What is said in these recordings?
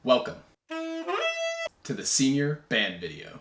Welcome to the senior band video.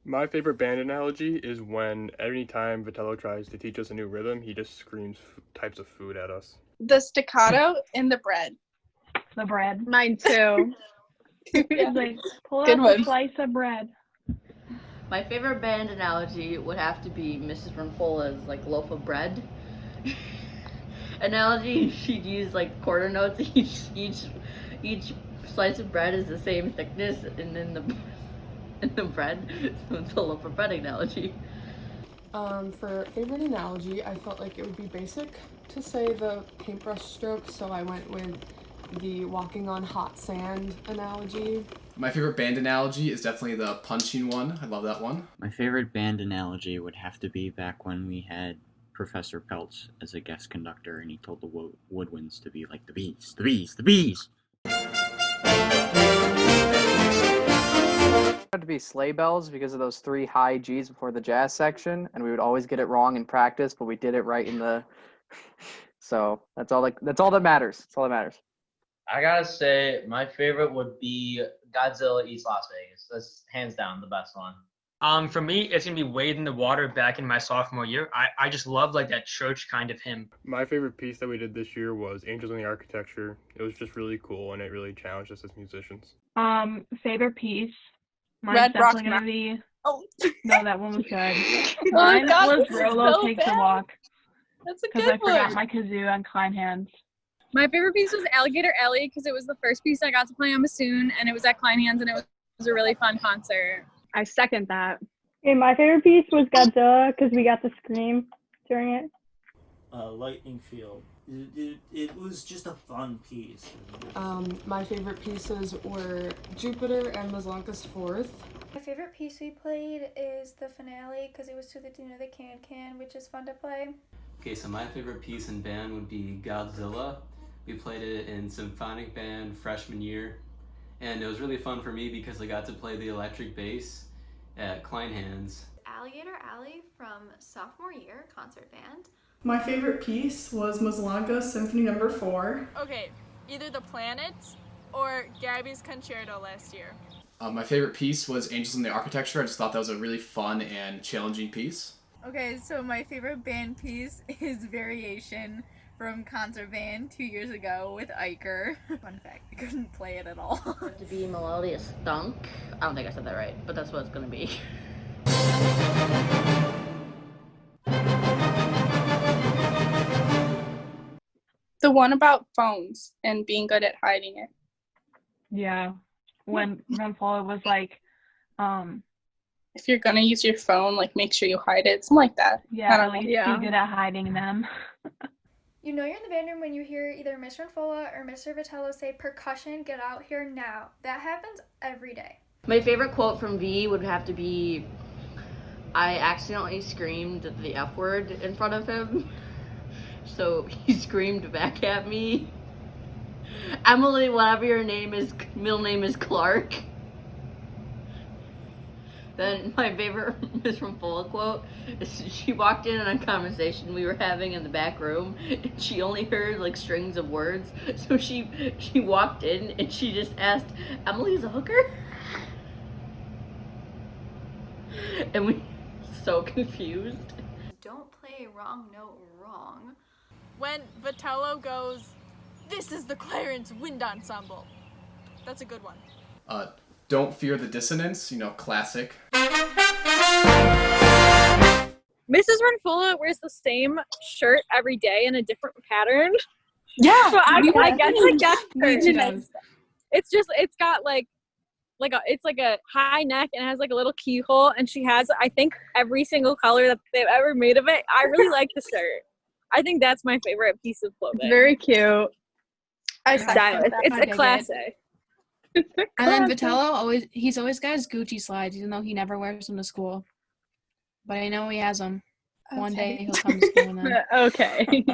My favorite band analogy is when any time Vitello tries to teach us a new rhythm, he just screams types of food at us. The staccato and the bread. The bread. Mine too. It's like, pull Good out one. a slice of bread. My favorite band analogy would have to be Mrs. Runfola's like loaf of bread analogy. She'd use like quarter notes. Each slice of bread is the same thickness, and then the bread. So it's a loaf of bread analogy. For favorite analogy, I felt like it would be basic to say the paintbrush stroke, so I went with the walking on hot sand analogy. My favorite band analogy is definitely the punching one. I love that one. My favorite band analogy would have to be back when we had Professor Peltz as a guest conductor, and he told the woodwinds to be like the bees, the bees, the bees. It had to be sleigh bells because of those 3 high G's before the jazz section, and we would always get it wrong in practice, but we did it right in the. So that's all that matters. That's all that matters. I gotta say, my favorite would be Godzilla Eats Las Vegas. That's hands down the best one. For me, it's gonna be Wade in the Water back in my sophomore year. I just love like that church kind of hymn. My favorite piece that we did this year was Angels in the Architecture. It was just really cool, and it really challenged us as musicians. Favorite piece. Mine's Red Rock definitely gonna be. Oh. No, that one was good. Oh, Mine God, was this is Rolo so Takes a bad. Walk That's a because I good forgot one. my kazoo on Klein Hands. My favorite piece was Alligator Alley because it was the first piece I got to play on bassoon, and it was at Klein Hands, and it was a really fun concert. I second that. And my favorite piece was Godzilla because we got to scream during it. Lightning Field. It was just a fun piece. My favorite pieces were Jupiter and Mazlanka's Fourth. My favorite piece we played is the finale because it was to the tune of the can, which is fun to play. Okay, so my favorite piece in band would be Godzilla. We played it in symphonic band freshman year, and it was really fun for me because I got to play the electric bass at Klein Hands. Alligator Alley from sophomore year concert band. My favorite piece was Mazlanka Symphony No. 4. Okay, either The Planets or Gabby's Concerto last year. My favorite piece was Angels in the Architecture. I just thought that was a really fun and challenging piece. Okay, so my favorite band piece is Variation from concert band 2 years ago with Iker. Fun fact, I couldn't play it at all. To be Melodious Thunk. I don't think I said that right, but that's what it's gonna be. The one about phones and being good at hiding it. Yeah, when Runfola was like, If you're gonna use your phone, like make sure you hide it. Something like that. yeah, I don't at know. least Yeah. be good at hiding them. You know you're in the band room when you hear either Mr. Ranfola or Mr. Vitello say, "Percussion, get out here now." That happens every day. My favorite quote from V would have to be, I accidentally screamed the F word in front of him. So he screamed back at me, Emily, whatever your name is, middle name is Clark. Then my favorite Miss Ramfola quote is she walked in on a conversation we were having in the back room, and she only heard like strings of words. So she walked in and she just asked, Emily's a hooker? And we were so confused. Don't play a wrong note wrong. When Vitello goes, "This is the Clarence Wind Ensemble." That's a good one. Don't Fear the Dissonance, classic. Mrs. Runfola wears the same shirt every day in a different pattern. Yeah. So I guess like that's She does. it's got it's like a high neck and it has like a little keyhole, and she has I think every single color that they've ever made of it. I really like the shirt. I think that's my favorite piece of clothing. Very cute. I Stylish. It's I a dig classic. And then Vitello he's always got his Gucci slides, even though he never wears them to school. But I know he has them. One day he'll come to school in them. Okay.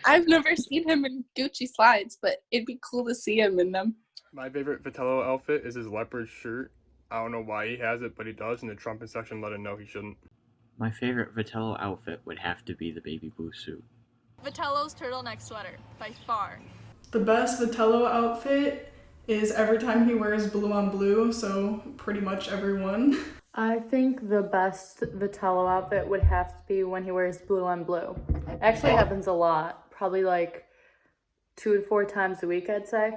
I've never seen him in Gucci slides, but it'd be cool to see him in them. My favorite Vitello outfit is his leopard shirt. I don't know why he has it, but he does, and the trumpet section let him know he shouldn't. My favorite Vitello outfit would have to be the baby blue suit. Vitello's turtleneck sweater, by far. The best Vitello outfit is every time he wears blue on blue, so pretty much everyone. I think the best Vitello outfit would have to be when he wears blue on blue. It actually happens a lot, probably like 2 to 4 times a week, I'd say.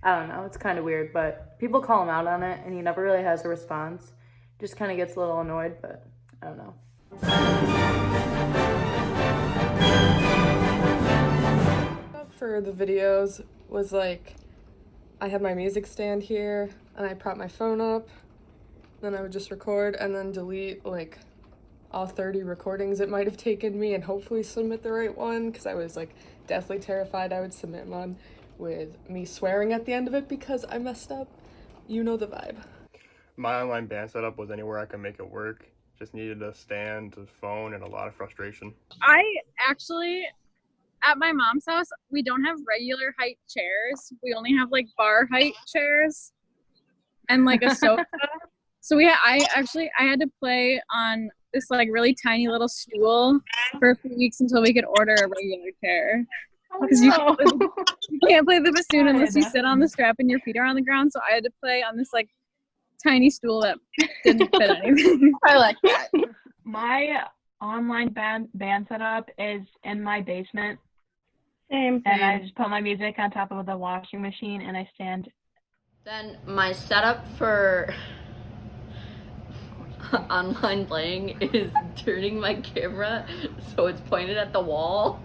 I don't know, it's kind of weird, but people call him out on it and he never really has a response. Just kind of gets a little annoyed, but I don't know. For the videos was like, I had my music stand here and I prop my phone up, then I would just record and then delete like all 30 recordings it might have taken me and hopefully submit the right one, because I was like deathly terrified I would submit one with me swearing at the end of it because I messed up. You know the vibe. My online band setup was anywhere I could make it work. Just needed a stand, a phone, and a lot of frustration. I actually, at my mom's house, we don't have regular height chairs. We only have like bar height chairs and like a sofa. So I had to play on this like really tiny little stool for a few weeks until we could order a regular chair. Because you can't play the bassoon unless you sit on the strap and your feet are on the ground. So I had to play on this like tiny stool that didn't fit anything. I like that. My online band setup is in my basement. Same. And I just put my music on top of the washing machine and I stand. Then my setup for online playing is turning my camera so it's pointed at the wall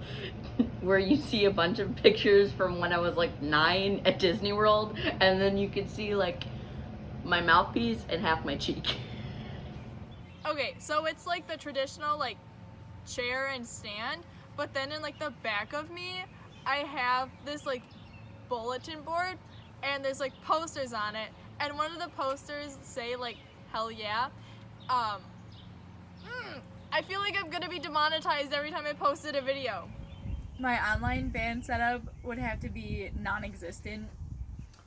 where you see a bunch of pictures from when I was like 9 at Disney World, and then you can see like my mouthpiece and half my cheek. Okay, so it's like the traditional like chair and stand, but then in like the back of me, I have this like bulletin board and there's like posters on it, and one of the posters say like hell yeah. I feel like I'm gonna be demonetized every time I posted a video. My online band setup would have to be non-existent.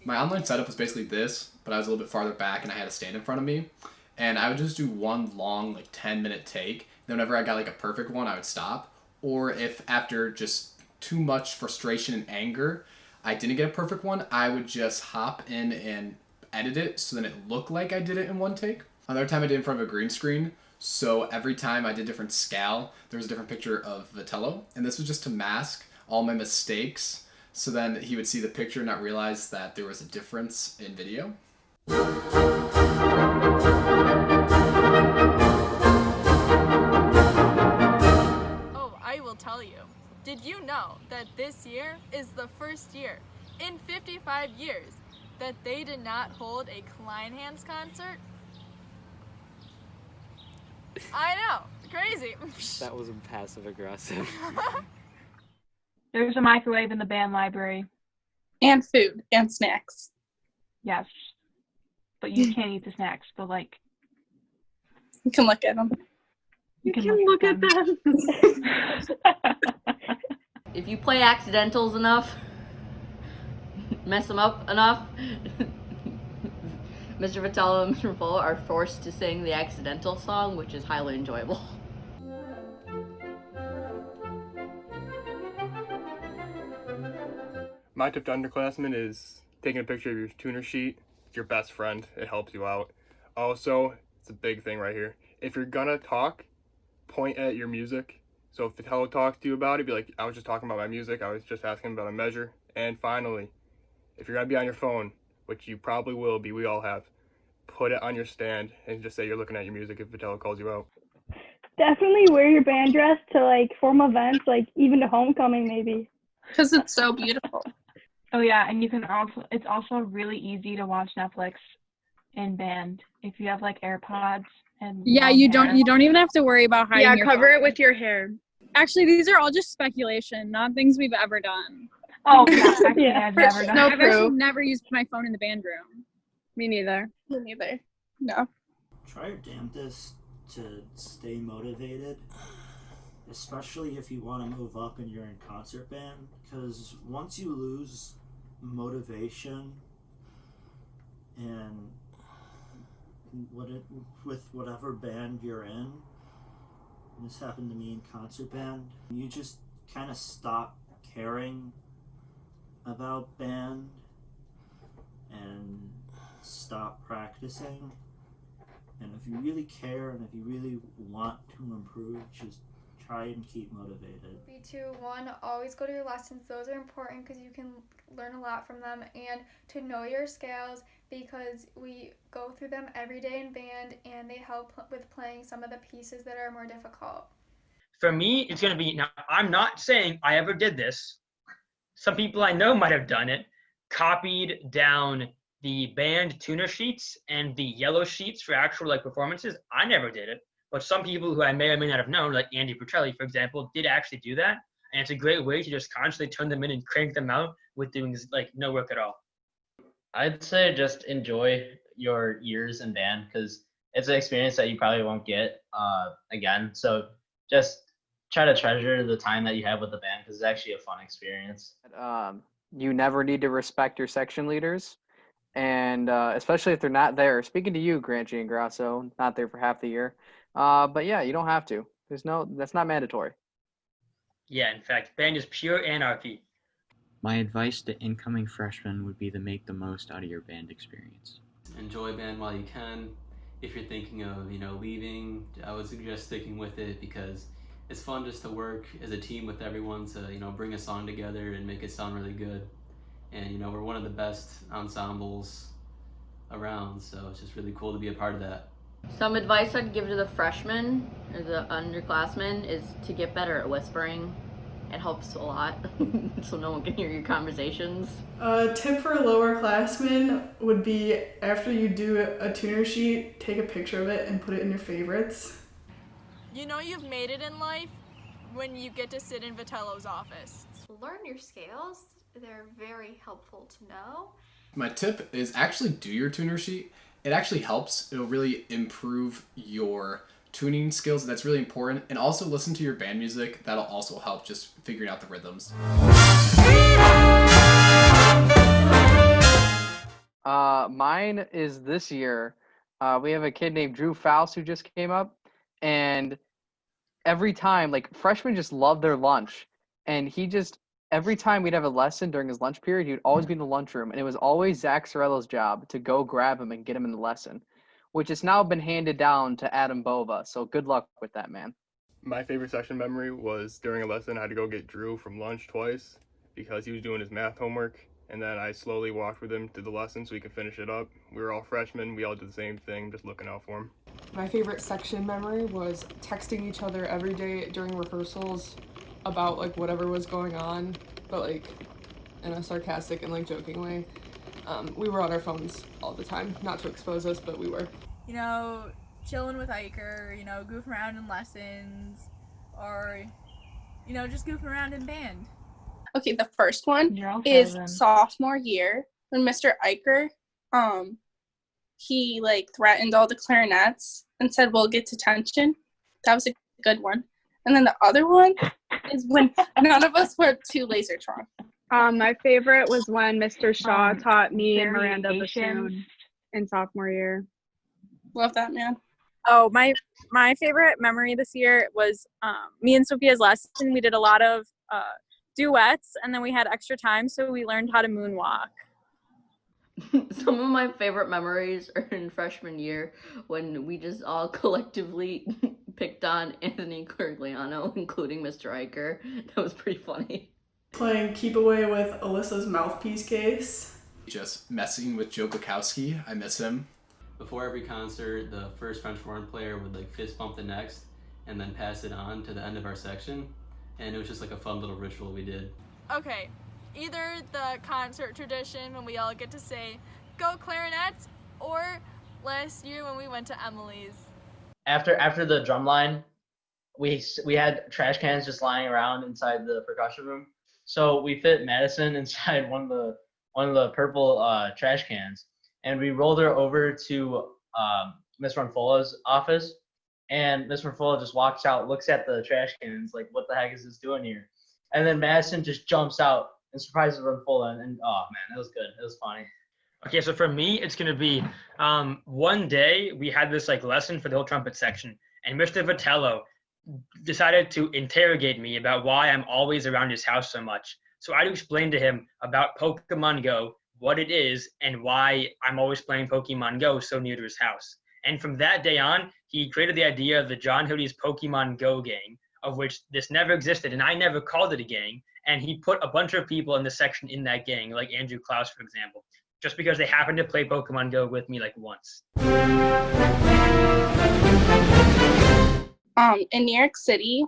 My online setup was basically this, but I was a little bit farther back and I had a stand in front of me. And I would just do one long, like 10-minute take. Then whenever I got like a perfect one, I would stop. Or if after just too much frustration and anger, I didn't get a perfect one, I would just hop in and edit it so then it looked like I did it in one take. Another time I did it in front of a green screen. So every time I did different scale, there was a different picture of Vitello. And this was just to mask all my mistakes. So then he would see the picture and not realize that there was a difference in video. Oh, I will tell you. Did you know that this year is the first year in 55 years that they did not hold a Kleinhans concert? I know, crazy. That was passive aggressive. There's a microwave in the band library. And food and snacks. Yes. But you can't eat the snacks, but like. You can look at them. You can look at them. If you play accidentals enough, mess them up enough, Mr. Vitello and Mr. Full are forced to sing the accidental song, which is highly enjoyable. My tip to underclassmen is taking a picture of your tuner sheet. It's your best friend. It helps you out. Also, it's a big thing right here. If you're gonna talk, point at your music. So if Vitello talks to you about it, be like, I was just talking about my music. I was just asking about a measure. And finally, if you're gonna be on your phone, which you probably will be, we all have, put it on your stand and just say you're looking at your music if Vitello calls you out. Definitely wear your band dress to like formal events, like even to homecoming maybe. Because it's so beautiful. Oh yeah, and it's also really easy to watch Netflix in band if you have like AirPods and Yeah, long you hair. don't even have to worry about hiding your cover phone. it with your hair. Actually, these are all just speculation, not things we've ever done. Oh yeah, actually, Yeah, I've for never done. no I've actually proof. never used my phone in the band room. Me neither. Me neither. No. Try your damnedest to stay motivated, especially if you want to move up and you're in concert band, because once you lose motivation and with whatever band you're in, this happened to me in concert band, you just kind of stop caring about band and stop practicing. And if you really care and if you really want to improve, just try and keep motivated. 3, 2, 1, always go to your lessons. Those are important because you can learn a lot from them, and to know your scales because we go through them every day in band and they help with playing some of the pieces that are more difficult. For me, it's going to be, now I'm not saying I ever did this. Some people I know might have done it, copied down the band tuner sheets and the yellow sheets for actual like performances. I never did it, but some people who I may or may not have known, like Andy Petrelli, for example, did actually do that. And it's a great way to just constantly turn them in and crank them out with doing like no work at all. I'd say just enjoy your years in band because it's an experience that you probably won't get again. So just try to treasure the time that you have with the band because it's actually a fun experience. You never need to respect your section leaders, and especially if they're not there. Speaking to you, Grant and Grasso, not there for half the year. But yeah, you don't have to. That's not mandatory. Yeah, in fact, band is pure anarchy. My advice to incoming freshmen would be to make the most out of your band experience. Enjoy band while you can. If you're thinking of, leaving, I would suggest sticking with it because it's fun just to work as a team with everyone to, bring a song together and make it sound really good. And, we're one of the best ensembles around, so it's just really cool to be a part of that. Some advice I'd give to the freshmen or the underclassmen is to get better at whispering. It helps a lot so no one can hear your conversations. A tip for lowerclassmen would be after you do a tuner sheet, take a picture of it and put it in your favorites. You know you've made it in life when you get to sit in Vitello's office. Learn your scales. They're very helpful to know. My tip is actually do your tuner sheet. It actually helps. It'll really improve your tuning skills. That's really important. And also listen to your band music. That'll also help just figuring out the rhythms. Mine is this year. We have a kid named Drew Faust who just came up, and every time, like, freshmen just love their lunch, and every time we'd have a lesson during his lunch period, he would always be in the lunchroom, and it was always Zach Sorello's job to go grab him and get him in the lesson, which has now been handed down to Adam Bova. So good luck with that, man. My favorite section memory was during a lesson I had to go get Drew from lunch twice because he was doing his math homework, and then I slowly walked with him to the lesson so he could finish it up. We were all freshmen. We all did the same thing, just looking out for him. My favorite section memory was texting each other every day during rehearsals about like whatever was going on, but like in a sarcastic and like joking way. We were on our phones all the time, not to expose us, but we were. Chilling with Iker, goofing around in lessons, or, just goofing around in band. Okay, the first one You're all is seven. sophomore year when Mr. Iker, he like threatened all the clarinets and said, "We'll get detention." That was a good one. And then the other one is when none of us were too Lasertron. My favorite was when Mr. Shaw taught me and Miranda variations. bassoon in sophomore year. Love that, man. Oh, my favorite memory this year was me and Sophia's lesson. We did a lot of duets, and then we had extra time, so we learned how to moonwalk. Some of my favorite memories are in freshman year when we just all collectively picked on Anthony Corigliano, including Mr. Iker. That was pretty funny. Playing Keep Away with Alyssa's mouthpiece case. Just messing with Joe Bukowski. I miss him. Before every concert, the first French horn player would fist bump the next and then pass it on to the end of our section. And it was just like a fun little ritual we did. Okay, either the concert tradition when we all get to say, "Go Clarinets," or last year when we went to Emily's. After the drum line, we had trash cans just lying around inside the percussion room. So we fit Madison inside one of the purple trash cans, and we rolled her over to Miss Ronfola's office. And Miss Ronfola just walks out, looks at the trash cans, like, "What the heck is this doing here?" And then Madison just jumps out and surprises Ronfola, and oh man, it was good. It was funny. Okay, so for me, it's gonna be one day we had this like lesson for the whole trumpet section, and Mr. Vitello decided to interrogate me about why I'm always around his house so much. So I had to explain to him about Pokemon Go, what it is, and why I'm always playing Pokemon Go so near to his house. And from that day on, he created the idea of the John Hoodie's Pokemon Go gang, of which this never existed, and I never called it a gang. And he put a bunch of people in the section in that gang, like Andrew Klaus, for example, just because they happened to play Pokemon Go with me like once. In New York City,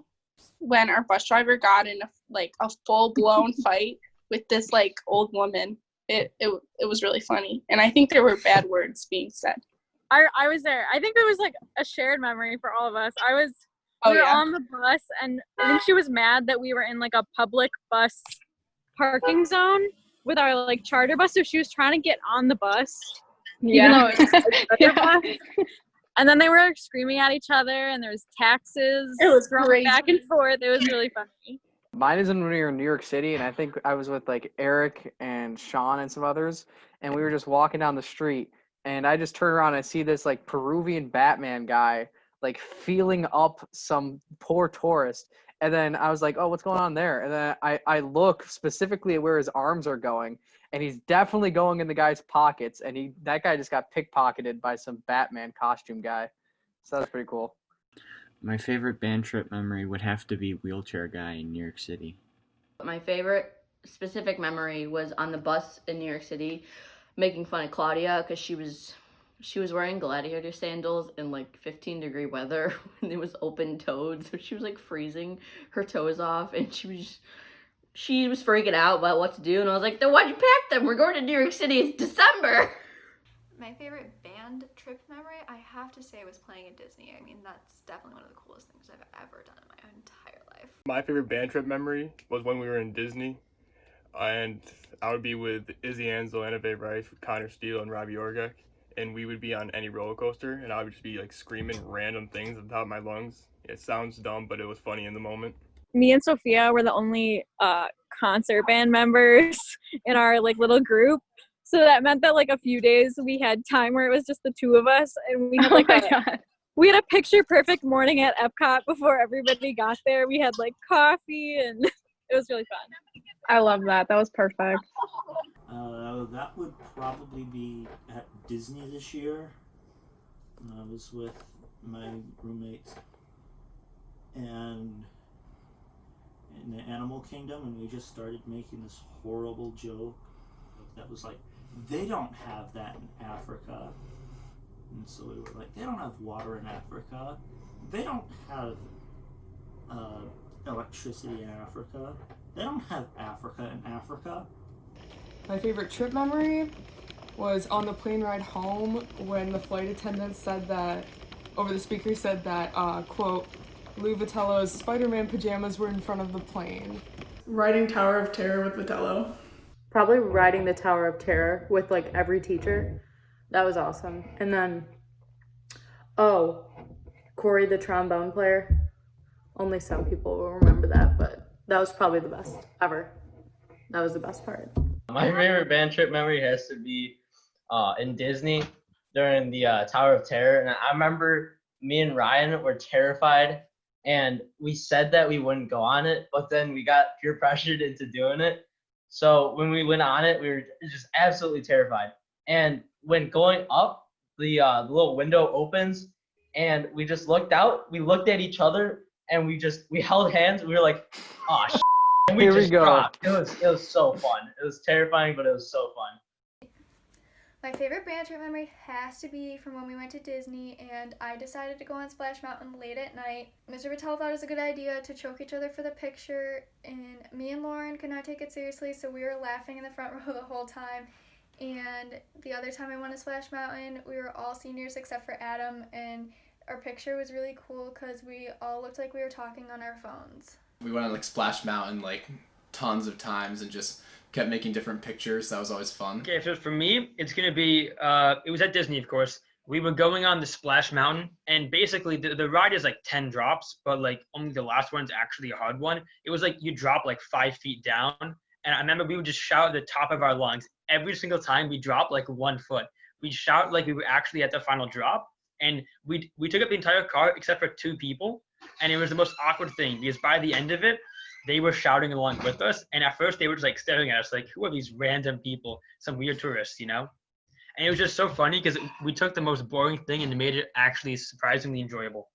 when our bus driver got in a full blown fight with this like old woman, it was really funny, and I think there were bad words being said. I was there. I think it was like a shared memory for all of us. We were on the bus, and I think she was mad that we were in like a public bus parking zone with our like charter bus, so she was trying to get on the bus, even though it was a bus. And then they were screaming at each other, and there was taxes. It was thrown crazy. back and forth. It was really funny. Mine is when we were in New York City, and I think I was with like Eric and Sean and some others, and we were just walking down the street, and I just turn around and I see this like Peruvian Batman guy like feeling up some poor tourist, and then I was like, oh, what's going on there? And then I look specifically at where his arms are going, and he's definitely going in the guy's pockets, and that guy just got pickpocketed by some Batman costume guy. So that was pretty cool. My favorite band trip memory would have to be Wheelchair Guy in New York City. My favorite specific memory was on the bus in New York City, making fun of Claudia because she was wearing gladiator sandals in like 15-degree weather when it was open toed, so she was like freezing her toes off, and she was freaking out about what to do, and I was like, then why'd you pack them? We're going to New York City, it's December. My favorite band trip memory, I have to say, was playing at Disney. I mean, that's definitely one of the coolest things I've ever done in my entire life. My favorite band trip memory was when we were in Disney, and I would be with Izzy Ansel, Anna Bay Rice, Connor Steele, and Robbie Orgek, and we would be on any roller coaster, and I would just be like screaming random things at the top of my lungs. It sounds dumb, but it was funny in the moment. Me and Sophia were the only concert band members in our like little group. So that meant that like a few days we had time where it was just the two of us, and we had like we had a picture perfect morning at Epcot before everybody got there. We had like coffee, and it was really fun. I love that. That was perfect. That would probably be at Disney this year. I was with my roommates and in the Animal Kingdom, and we just started making this horrible joke that was like, they don't have that in Africa. And so we were like, they don't have water in Africa. They don't have electricity in Africa. They don't have Africa in Africa. My favorite trip memory was on the plane ride home when the flight attendant said that, over the speaker said that, quote, Lou Vitello's Spider-Man pajamas were in front of the plane. Riding Tower of Terror with Vitello. Probably riding the Tower of Terror with like every teacher. That was awesome. And then, Corey the trombone player. Only some people will remember that, but that was probably the best ever. That was the best part. My favorite band trip memory has to be in Disney during the Tower of Terror. And I remember me and Ryan were terrified, and we said that we wouldn't go on it, but then we got peer pressured into doing it. So when we went on it, we were just absolutely terrified. And when going up, the little window opens, and we just looked out. We looked at each other, and we held hands. We were like, "Oh, shit." And Here we go. dropped. It was so fun. It was terrifying, but it was so fun. My favorite band trip memory has to be from when we went to Disney and I decided to go on Splash Mountain late at night. Mr. Patel thought it was a good idea to choke each other for the picture, and me and Lauren could not take it seriously, so we were laughing in the front row the whole time. And the other time I went to Splash Mountain, we were all seniors except for Adam, and our picture was really cool because we all looked like we were talking on our phones. We went on like Splash Mountain like tons of times and just kept making different pictures. That was always fun. Okay, so for me, it's going to be, it was at Disney, of course. We were going on the Splash Mountain, and basically the ride is like 10 drops, but like only the last one's actually a hard one. It was like you drop like 5 feet down, And I remember we would just shout at the top of our lungs every single time we dropped like 1 foot. We'd shout like we were actually at the final drop. And we took up the entire car except for 2 people. And it was the most awkward thing because by the end of it, they were shouting along with us. And at first they were just like staring at us like, who are these random people? Some weird tourists, you know? And it was just so funny because we took the most boring thing and made it actually surprisingly enjoyable.